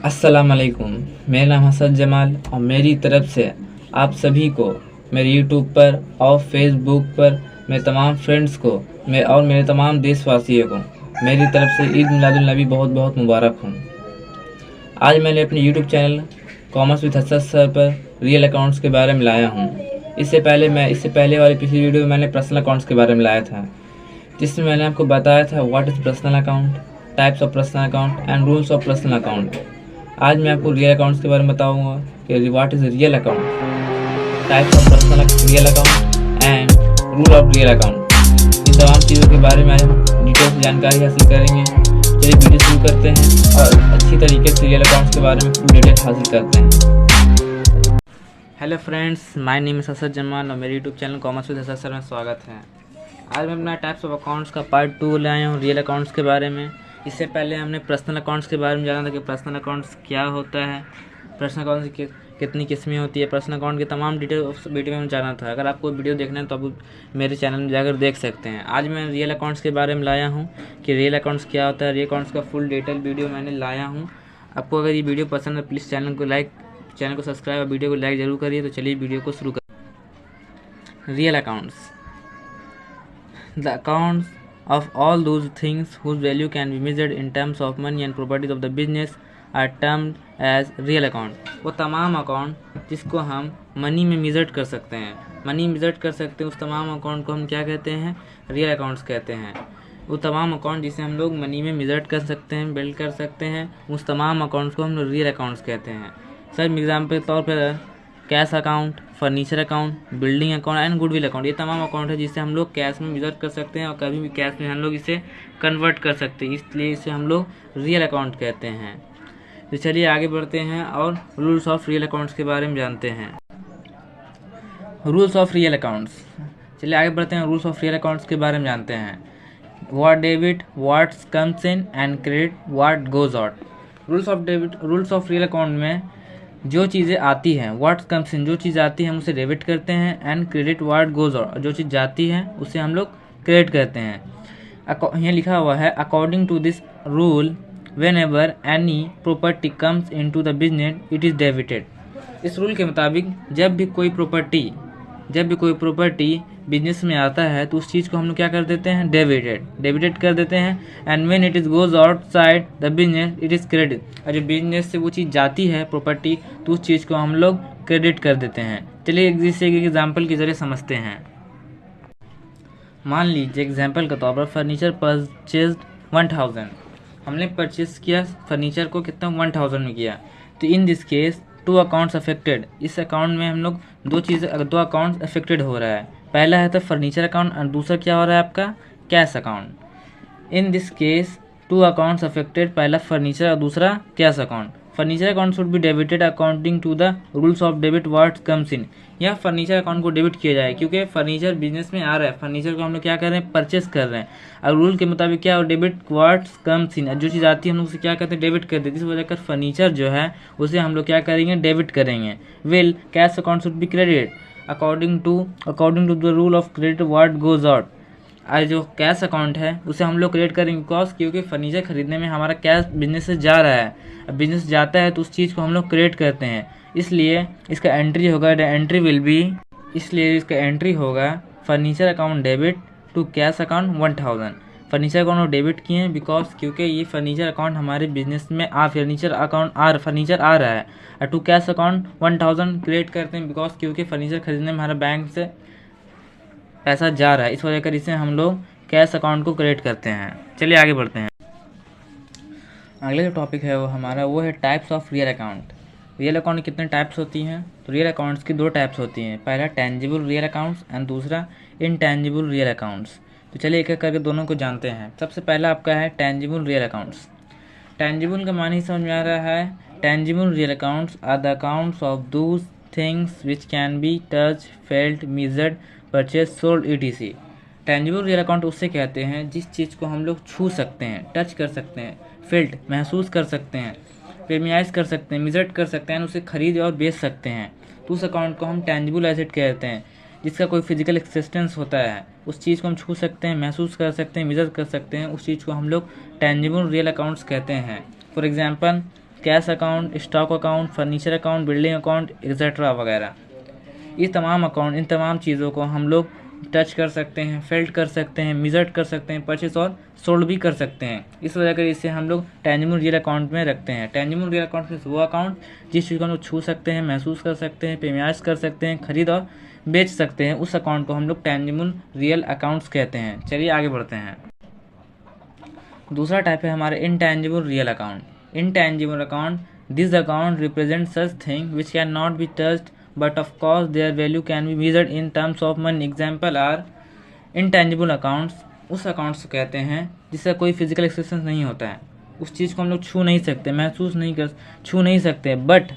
अस्सलाम वालेकुम। मेरा नाम हसन जमाल और मेरी तरफ से आप सभी को मेरे यूट्यूब पर और फेसबुक पर मेरे तमाम फ्रेंड्स को मेरे तमाम देशवासियों को मेरी तरफ से ईद मिलादुल नबी बहुत बहुत मुबारक हूँ। आज मैंने अपने YouTube channel commerce with Hasan sir पर रियल अकाउंट्स के बारे में लाया हूँ। इससे पहले वाली पिछली वीडियो में मैंने पर्सनल अकाउंट्स के बारे में लाया था, जिसमें मैंने आपको बताया था what is personal account, types of personal account and rules of personal account. आज मैं आपको रियल अकाउंट्स के बारे में बताऊंगा कि what is real account, types of personal real account and rule of real account. इन तमाम चीज़ों के बारे में आज हम डिटेल से जानकारी हासिल करेंगे। चलिए वीडियो शुरू करते हैं और अच्छी तरीके से रियल अकाउंट्स के बारे में फुल डिटेल हासिल करते हैं। Hello friends, my name is Hasan Jamal और मेरे YouTube channel commerce with Hasan sir में स्वागत है। आज मैं अपना टाइप्स ऑफ अकाउंट्स का पार्ट 2 लाया हूँ रियल अकाउंट्स के बारे में। इससे पहले हमने पर्सनल अकाउंट्स के बारे में जाना था कि पर्सनल अकाउंट्स क्या होता है, पर्सनल अकाउंट्स की कितनी किस्में होती है, पर्सनल अकाउंट की तमाम डिटेल उस वीडियो में जाना था। अगर आपको वीडियो देखना है तो आप मेरे चैनल में जाकर देख सकते हैं। आज मैं रियल अकाउंट्स के बारे में लाया हूँ कि रियल अकाउंट्स क्या होता है। रियल अकाउंट्स का फुल डिटेल वीडियो मैंने लाया हूँ। आपको अगर ये वीडियो पसंद है प्लीज़ चैनल को सब्सक्राइब और वीडियो को लाइक ज़रूर करिए। तो चलिए वीडियो को शुरू कर। Real accounts, the accounts of all those things whose value can be measured in terms of money and properties of the business are termed as real account। वो तमाम अकाउंट जिसको हम मनी में मेजर कर सकते हैं, उस तमाम अकाउंट को हम क्या कहते हैं? रियल अकाउंट्स कहते हैं। वो तमाम अकाउंट जिसे हम लोग मनी में मेजर कर सकते हैं, बिल्ड कर सकते हैं, उस तमाम अकाउंट्स को हम लोग रियल अकाउंट्स कहते हैं। सर एग्जाम्पल के तौर पर cash account, furniture account, building account and goodwill account, ये तमाम अकाउंट है जिसे हम लोग कैश में मेजर कर सकते हैं और कभी भी कैश में हम लोग इसे कन्वर्ट कर सकते हैं, इसलिए इसे हम लोग रियल अकाउंट कहते हैं। तो चलिए आगे बढ़ते हैं और रूल्स ऑफ रियल अकाउंट्स के बारे में जानते हैं। रूल्स ऑफ रियल अकाउंट्स, चलिए आगे बढ़ते हैं, रूल्स ऑफ रियल अकाउंट्स के बारे में जानते हैं। What debit, what comes in and credit, what goes out. Rules of real account में जो चीज़ें आती हैं, व्हाट कम्स इन, जो चीज़ आती है हम उसे डेबिट करते हैं, and credit what goes out, जो चीज़ जाती है उसे हम लोग क्रेडिट करते हैं। यहाँ लिखा हुआ है according to this rule whenever any property comes into the business it is debited. इस रूल के मुताबिक जब भी कोई प्रॉपर्टी बिजनेस में आता है तो उस चीज़ को हम लोग क्या कर देते हैं? डेबिटेड कर देते हैं। And when it is goes outside the business it is credit. और जब बिजनेस से वो चीज़ जाती है प्रॉपर्टी तो उस चीज़ को हम लोग क्रेडिट कर देते हैं। चलिए इसे एक एग्जाम्पल के जरिए समझते हैं। मान लीजिए एग्जाम्पल के तौर पर फर्नीचर परचेज 1000, हमने परचेज किया फर्नीचर को कितना? 1000 में किया। तो इन दिस केस 2 अकाउंट्स अफेक्टेड, इस अकाउंट में हम लोग दो अकाउंट्स अफेक्टेड हो रहा है। पहला है तो फर्नीचर अकाउंट और दूसरा क्या हो रहा है आपका? Cash account. In this case 2 accounts affected, पहला फर्नीचर और दूसरा cash account. Furniture account should be debited according to the rules of debit what comes in. यह फर्नीचर अकाउंट को डेबिट किया जाए क्योंकि फर्नीचर बिजनेस में आ रहा है, फर्नीचर को हम लोग क्या कर रहे हैं? परचेस कर रहे हैं। और रूल के मुताबिक क्या हो? डेबिट व्हाट कम्स इन, जो चीज़ आती है हम लोग उसे क्या करते हैं? डेबिट कर देते हैं। इस वजह कर फर्नीचर जो है उसे हम लोग क्या करेंगे? डेबिट करेंगे। Will cash account should be credit according to the rule of credit what goes out. आज जो कैश अकाउंट है उसे हम लोग क्रेडिट करेंगे क्योंकि फर्नीचर खरीदने में हमारा कैश बिजनेस से जा रहा है। अब बिजनेस जाता है तो उस चीज़ को हम लोग क्रेडिट करते हैं, इसलिए इसका एंट्री होगा furniture account debit to cash account 1000। Furniture account debit किए हैं क्योंकि ये फर्नीचर अकाउंट हमारे बिजनेस में फर्नीचर आ रहा है। और टू कैश अकाउंट 1000 क्रेडिट करते हैं क्योंकि फर्नीचर खरीदने में हमारा बैंक से पैसा जा रहा है, इस वजह कर इसे हम लोग कैश अकाउंट को क्रेडिट करते हैं। चलिए आगे बढ़ते हैं। अगले जो टॉपिक है वो है types of real account. Real account की कितने टाइप्स होती हैं? तो रियल अकाउंट्स की 2 टाइप्स होती हैं, पहला टेंजिबल रियल अकाउंट्स एंड दूसरा इनटेंजिबल रियल अकाउंट्स। तो चलिए एक एक करके दोनों को जानते हैं। सबसे पहला आपका है टेंजिबल रियल अकाउंट्स। टेंजिबल का मानी समझ में आ रहा है? Tangible real accounts are the accounts of those things which can be touch, felt, measured, purchase, sold etc। Tangible real account उससे कहते हैं जिस चीज़ को हम लोग छू सकते हैं, टच कर सकते हैं, फेल्ट महसूस कर सकते हैं, प्रीमियाइज कर सकते हैं, मेजर कर सकते हैं, उसे खरीद और बेच सकते हैं। तो उस अकाउंट को हम टेंजिबल एसेट कहते हैं जिसका कोई फिजिकल एक्सिस्टेंस होता है। उस चीज़ को हम छू सकते हैं, महसूस कर सकते हैं, मेजर कर सकते हैं, उस चीज़ को हम लोग टेंजिबल रियल अकाउंट्स कहते हैं। For example cash account, stock account, furniture account, building account etcetera वगैरह। इन तमाम चीज़ों को हम लोग टच कर सकते हैं, फेल्ट कर सकते हैं, मिजर्ड कर सकते हैं, परचेस और सोल्ड भी कर सकते हैं। इस वजह से इसे हम लोग टेंजिबल रियल अकाउंट में रखते हैं। टेंजिबल रियल अकाउंट में वो अकाउंट जिस चीज़ को हम लोग छू सकते हैं, महसूस कर सकते हैं, पेमाइश कर सकते हैं, खरीद और बेच सकते हैं, उस अकाउंट को हम लोग टेंजिबल रियल अकाउंट्स कहते हैं। चलिए आगे बढ़ते हैं। दूसरा टाइप है हमारे intangible real account. Intangible account, this account represent such thing which can not be touched but of course their value can be measured in terms of money. Example are intangible accounts, उस accounts को कहते हैं जिसका कोई physical expression नहीं होता है, उस चीज़ को हम लोग छू नहीं सकते, छू नहीं सकते, बट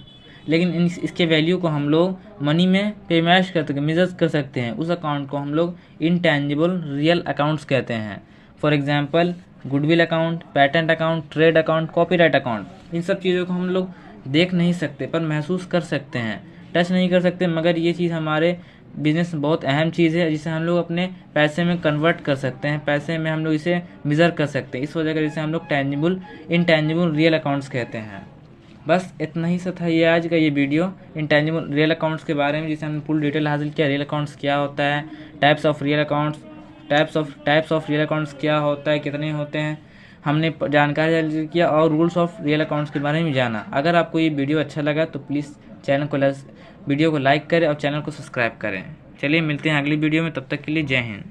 लेकिन इसके वैल्यू को हम लोग मनी में पेमाइश कर सकते, मेजर कर सकते हैं। उस अकाउंट को हम लोग इनटेंजिबल रियल अकाउंट्स कहते हैं। For example goodwill account, patent account, trade account, copyright account. इन सब चीज़ों को हम लोग देख नहीं सकते पर महसूस कर सकते हैं, टच नहीं कर सकते, मगर ये चीज़ हमारे बिजनेस में बहुत अहम चीज़ है जिसे हम लोग अपने पैसे में कन्वर्ट कर सकते हैं, पैसे में हम लोग इसे मेज़र कर सकते हैं। इस वजह से इसे हम लोग इनटेंजिबल रियल अकाउंट्स कहते हैं। बस इतना ही सा था ये आज का ये वीडियो इनटेंजिबल रियल अकाउंट्स के बारे में, जिसे हमने फुल डिटेल हासिल किया। रियल अकाउंट्स क्या होता है, टाइप्स ऑफ रियल अकाउंट्स क्या होता है, कितने होते हैं, हमने जानकारी हासिल किया और रूल्स ऑफ रियल अकाउंट्स के बारे में जाना। अगर आपको ये वीडियो अच्छा लगा तो प्लीज़ वीडियो को लाइक करें और चैनल को सब्सक्राइब करें। चलिए मिलते हैं अगली वीडियो में, तब तक के लिए जय हिंद।